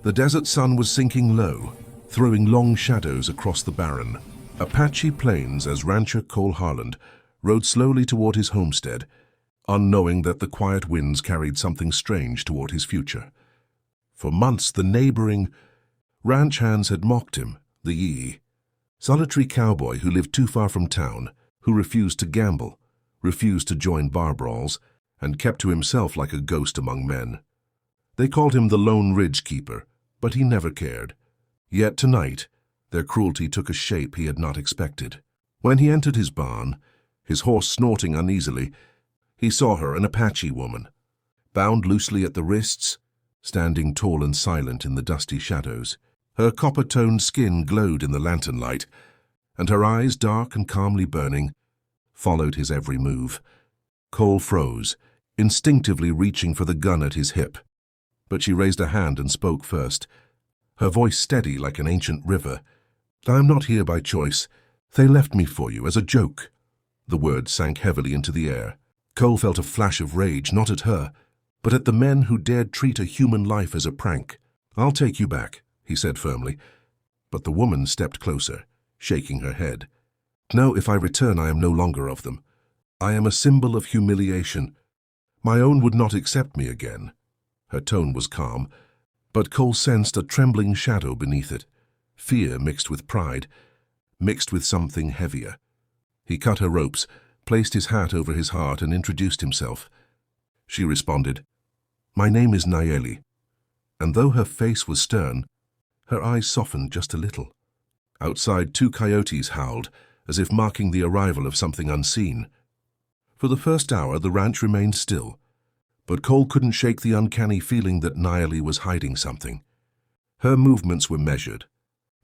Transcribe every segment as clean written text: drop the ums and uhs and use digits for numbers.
The desert sun was sinking low, throwing long shadows across the barren, Apache plains as rancher Cole Harland rode slowly toward his homestead, unknowing that the quiet winds carried something strange toward his future. For months the neighboring ranch hands had mocked him, the Yee, solitary cowboy who lived too far from town, who refused to gamble, refused to join bar brawls, and kept to himself like a ghost among men. They called him the Lone Ridge Keeper, but he never cared. Yet tonight, their cruelty took a shape he had not expected. When he entered his barn, his horse snorting uneasily, he saw her, an Apache woman, bound loosely at the wrists, standing tall and silent in the dusty shadows. Her copper-toned skin glowed in the lantern light, and her eyes, dark and calmly burning, followed his every move. Cole froze, instinctively reaching for the gun at his hip. But she raised a hand and spoke first, her voice steady like an ancient river. "I am not here by choice. They left me for you as a joke." The words sank heavily into the air. Cole felt a flash of rage, not at her, but at the men who dared treat a human life as a prank. "I'll take you back," he said firmly. But the woman stepped closer, shaking her head. "No, if I return, I am no longer of them. I am a symbol of humiliation. My own would not accept me again." Her tone was calm, but Cole sensed a trembling shadow beneath it, fear mixed with pride, mixed with something heavier. He cut her ropes, placed his hat over his heart, and introduced himself. She responded, "My name is Nayeli," and though her face was stern, her eyes softened just a little. Outside, 2 coyotes howled, as if marking the arrival of something unseen. For the first hour, the ranch remained still, but Cole couldn't shake the uncanny feeling that Nayeli was hiding something. Her movements were measured,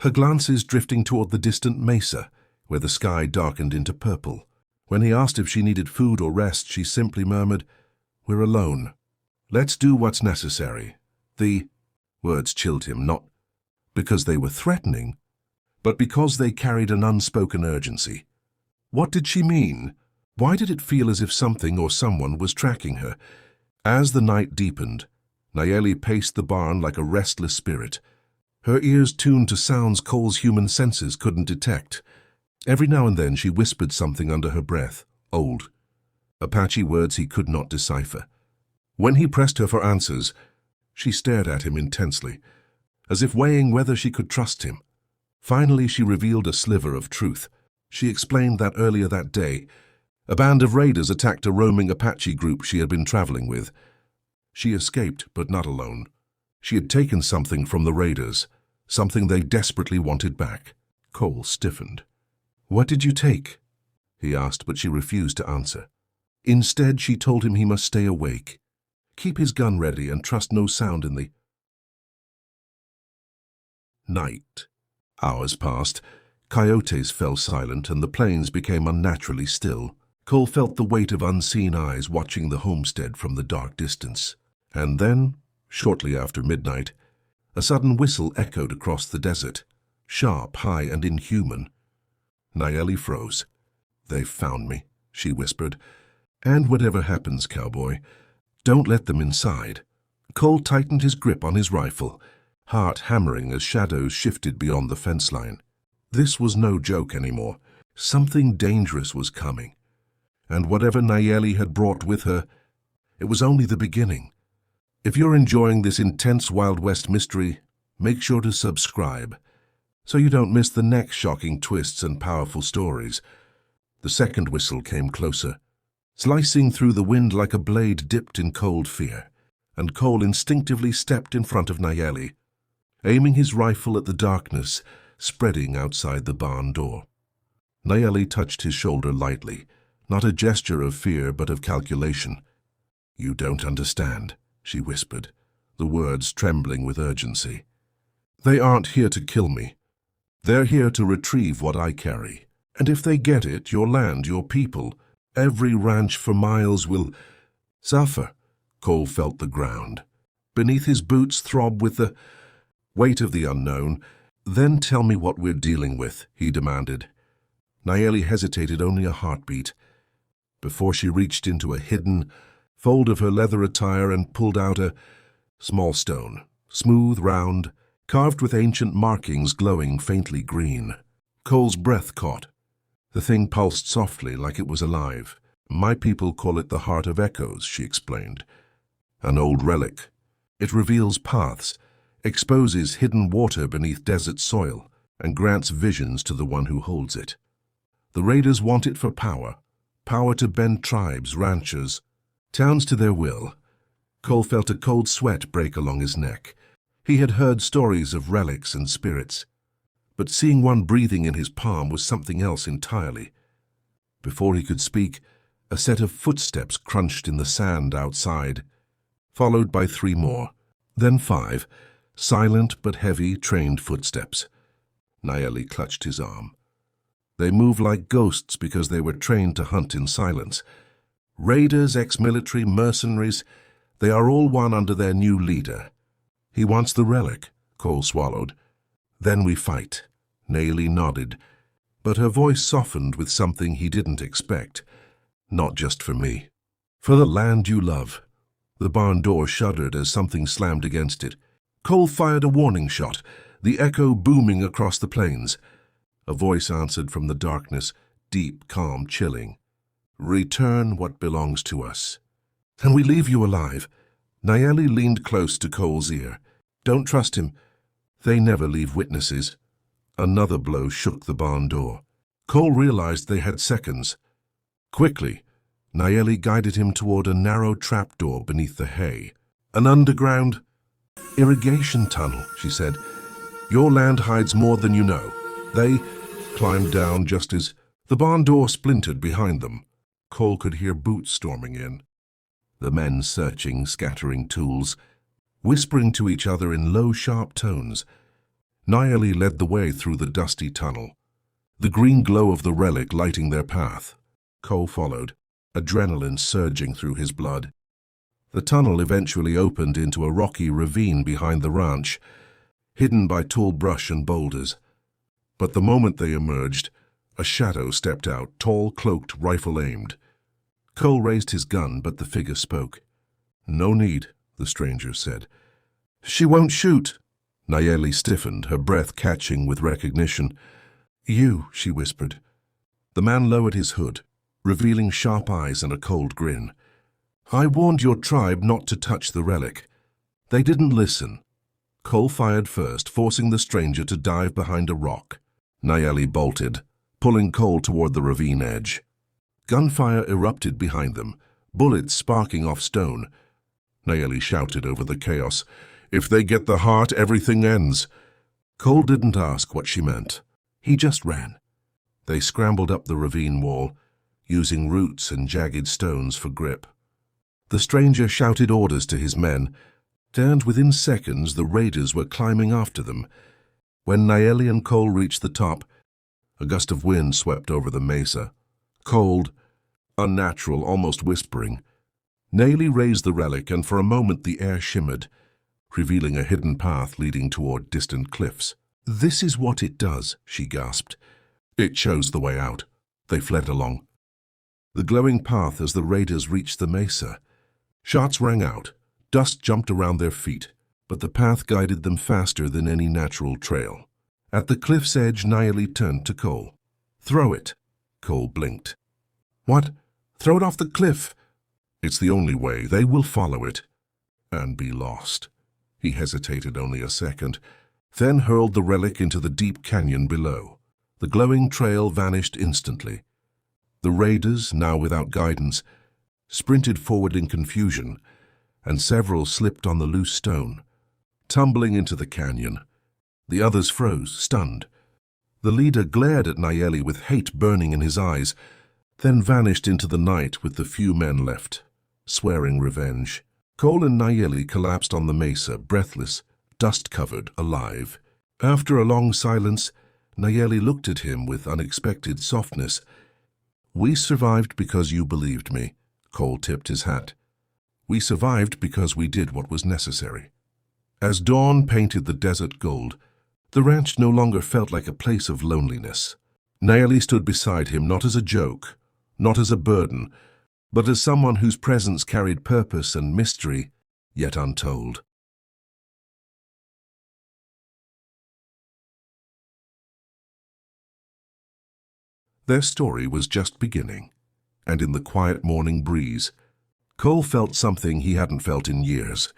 her glances drifting toward the distant mesa, where the sky darkened into purple. When he asked if she needed food or rest, she simply murmured, "We're alone. Let's do what's necessary." The words chilled him, not because they were threatening, but because they carried an unspoken urgency. What did she mean? Why did it feel as if something or someone was tracking her? As the night deepened, Nayeli paced the barn like a restless spirit, her ears tuned to sounds Cole's human senses couldn't detect. Every now and then she whispered something under her breath, old, Apache words he could not decipher. When he pressed her for answers, she stared at him intensely, as if weighing whether she could trust him. Finally, she revealed a sliver of truth. She explained that earlier that day, a band of raiders attacked a roaming Apache group she had been traveling with. She escaped, but not alone. She had taken something from the raiders, something they desperately wanted back. Cole stiffened. "What did you take?" he asked, but she refused to answer. Instead, she told him he must stay awake, keep his gun ready, and trust no sound in the night. Hours passed. Coyotes fell silent, and the plains became unnaturally still. Cole felt the weight of unseen eyes watching the homestead from the dark distance. And then, shortly after midnight, a sudden whistle echoed across the desert, sharp, high, and inhuman. Nayeli froze. "They've found me," she whispered. "And whatever happens, cowboy, don't let them inside." Cole tightened his grip on his rifle, heart hammering as shadows shifted beyond the fence line. This was no joke anymore. Something dangerous was coming. And whatever Nayeli had brought with her, it was only the beginning. If you're enjoying this intense Wild West mystery, make sure to subscribe, so you don't miss the next shocking twists and powerful stories. The second whistle came closer, slicing through the wind like a blade dipped in cold fear, and Cole instinctively stepped in front of Nayeli, aiming his rifle at the darkness spreading outside the barn door. Nayeli touched his shoulder lightly, not a gesture of fear but of calculation. "You don't understand," she whispered, the words trembling with urgency. "They aren't here to kill me. They're here to retrieve what I carry. And if they get it, your land, your people, every ranch for miles will suffer." Cole felt the ground beneath his boots throb with the weight of the unknown. "Then tell me what we're dealing with," he demanded. Nayeli hesitated only a heartbeat before she reached into a hidden fold of her leather attire and pulled out a small stone. smooth, round, carved with ancient markings glowing faintly green. Cole's breath caught. The thing pulsed softly like it was alive. My people call it the Heart of Echoes, she explained. An old relic. It reveals paths, exposes hidden water beneath desert soil, and grants visions to the one who holds it. The raiders want it for power. Power to bend tribes, ranchers, towns to their will. Cole felt a cold sweat break along his neck. He had heard stories of relics and spirits, but seeing one breathing in his palm was something else entirely. Before he could speak, a set of footsteps crunched in the sand outside, followed by 3 more, then 5, silent but heavy, trained footsteps. Nayeli clutched his arm. They moved like ghosts because they were trained to hunt in silence. Raiders, ex-military, mercenaries, they are all one under their new leader. He wants the relic, Cole swallowed. Then we fight. Nayeli nodded, but her voice softened with something he didn't expect. Not just for me. For the land you love. The barn door shuddered as something slammed against it. Cole fired a warning shot, the echo booming across the plains. A voice answered from the darkness, deep, calm, chilling. Return what belongs to us. And we leave you alive. Nayeli leaned close to Cole's ear. Don't trust him. They never leave witnesses. Another blow shook the barn door. Cole realized they had seconds. Quickly, Nayeli guided him toward a narrow trapdoor beneath the hay. An underground irrigation tunnel, she said. Your land hides more than you know. They climbed down just as the barn door splintered behind them. Cole could hear boots storming in. The men searching, scattering tools, whispering to each other in low, sharp tones. Nayeli led the way through the dusty tunnel, the green glow of the relic lighting their path. Cole followed, adrenaline surging through his blood. The tunnel eventually opened into a rocky ravine behind the ranch, hidden by tall brush and boulders. But the moment they emerged, a shadow stepped out, tall, cloaked, rifle aimed. Cole raised his gun, but the figure spoke. No need, the stranger said. She won't shoot. Nayeli stiffened, her breath catching with recognition. You, she whispered. The man lowered his hood, revealing sharp eyes and a cold grin. I warned your tribe not to touch the relic. They didn't listen. Cole fired first, forcing the stranger to dive behind a rock. Nayeli bolted, pulling Cole toward the ravine edge. Gunfire erupted behind them, bullets sparking off stone. Nayeli shouted over the chaos. If they get the heart, everything ends. Cole didn't ask what she meant. He just ran. They scrambled up the ravine wall, using roots and jagged stones for grip. The stranger shouted orders to his men, and within seconds the raiders were climbing after them. When Nayeli and Cole reached the top, a gust of wind swept over the mesa. Cold, unnatural, almost whispering. Nayeli raised the relic, and for a moment the air shimmered, revealing a hidden path leading toward distant cliffs. This is what it does, she gasped. It shows the way out. They fled along the glowing path as the raiders reached the mesa. Shots rang out. Dust jumped around their feet, but the path guided them faster than any natural trail. At the cliff's edge, Nayeli turned to Cole. Throw it. Cole blinked. What? Throw it off the cliff? It's the only way. They will follow it and be lost. He hesitated only a second, then hurled the relic into the deep canyon below. The glowing trail vanished instantly. The raiders, now without guidance, sprinted forward in confusion, and several slipped on the loose stone, tumbling into the canyon. The others froze, stunned. The leader glared at Nayeli with hate burning in his eyes, then vanished into the night with the few men left, swearing revenge. Cole and Nayeli collapsed on the mesa, breathless, dust-covered, alive. After a long silence, Nayeli looked at him with unexpected softness. We survived because you believed me. Cole tipped his hat. We survived because we did what was necessary. As dawn painted the desert gold, the ranch no longer felt like a place of loneliness. Nayeli stood beside him, not as a joke, not as a burden, but as someone whose presence carried purpose and mystery, yet untold. Their story was just beginning, and in the quiet morning breeze, Cole felt something he hadn't felt in years,